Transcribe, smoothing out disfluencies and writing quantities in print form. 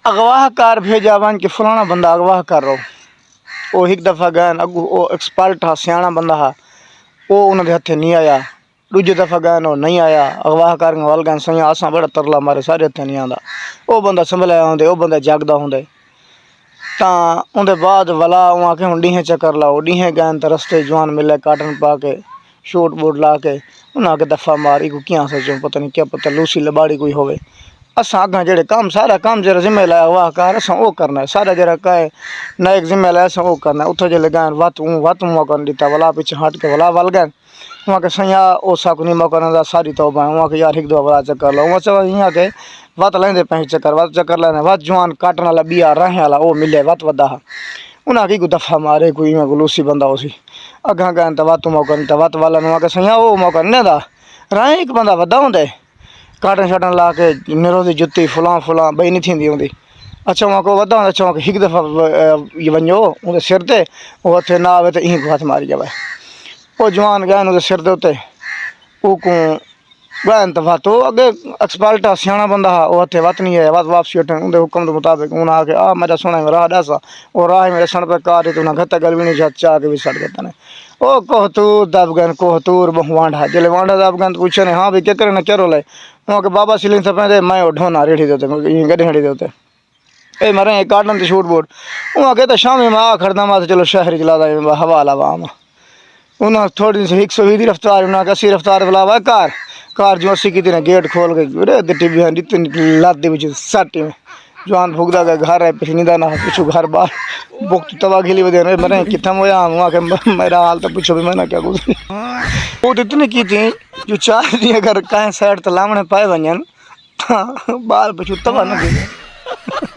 اغواہ کار بھیجا ون کہ فلانا بندہ اغواہ کر رہو وہ ایک دفعہ گئے اگو وہ ایکسپرٹ ہا سیاح بندہ ہا وہ انہوں نے ہتھے نہیں آیا دوجے دفعہ گئے وہ نہیں آیا اغواہ کار وال گئے سیاں آساں بڑا ترلا مارے سارے ہتھے نہیں آتا وہ بندہ سنبھلیا ہوں وہ بندہ جاگدا ہوں تاں اندے بعد ولا وہاں کے ہوں ڈیہیں چکر لاؤ ڈیہیں گئے تو رستے جوان ملے کاٹن پا کے شوٹ بوٹ لا کے انہاں کے دفعہ ماری کو کیاں سچوں پتہ نہیں کیا پتہ لوسی لباڑی کوئی ہوئے اساں اگاں جڑے کام سارا کام جڑا ذمہ لایا واہ کار اساں او کرنا ہے سارا جڑا کہے نہ ایک ذمہ لایا اساں او کرنا ہے اتھے جلے گئے وات موقع نہیں دیتا ولا پیچھے ہٹ کے ولا ول گئے وہاں کے سیاں او ساکو نہیں موقع نہ ساری توبہ ہے وہاں کے یار ایک دو ولا چکر لاؤ وہاں چا یہاں کے وات لیندے پہ چکر لینے وات جوان کاٹن والا بیا رہے والا او ملے وات ودا انہاں کی کو دفعہ مارے کوئی میں گلوسی بندہ اسی اگاں گئے تو وات موقع نہیں تو وات والا وہاں کے سیاں او موقع نہیں دا رہے ایک بندہ ودا ہوندے کاٹن شاٹن لا کے نروزی جتی فلاں بئی نہیں تھیندی ہوندی اچھا وہاں کو ودا ہوندا اچھا وہاں ایک دفعہ یہ ونجو اون سر تے او ہتھے نہ آوے تے این کو ہاتھ ماری جاوے او جوان گئے اون سر دے اوتے او کو گئے تو واتو اگے ایکسپرٹ سیاح بندہ ہا او ہتھے وات نہیں ہے وات واپسی اٹھن اون دے حکم دے مطابق اون آ کے آ میرا سونا راہ دسا او راہ میرے سن پہ کار تو نہ گھتا گل بھی نہیں جات چاہ کے بھی سڑ گتا نے او کوہتور دب گئے کوہتور وانڈا جلے وانڈا دب گئے پوچھے نے ہاں بھی کیا کرے نہ کیا رولے وہاں کے بابا سلنگ تھا پہندے میں ڈھونا ریڑھی دیتے گڈی ہڑی دیتے اے مرے کاٹن تے شوٹ بوٹ وہاں کہتا شامی میں آ کھڑنا ما چلو شہر چلا دا حوالہ عوام انہاں تھوڑی سی 120 دی رفتار انہاں کا 80 رفتار بلاوا کار جو اسی کی تے گیٹ کھول کے رے دٹی بھی اتنی لات دی وچ سٹ جوان بھگدا گئے گھر ہے پچھنی دا نہ پچھو گھر بار بوک توا گلی ودے مرے کتھا ہویا وہاں کہ میرا حال تو پوچھو بھی میں نہ کیا گزری وہ اتنی کی تھی جو 4 دی اگر کہیں سائڈ تے لامنے پائے ونجن بال پچھو توا نہ دے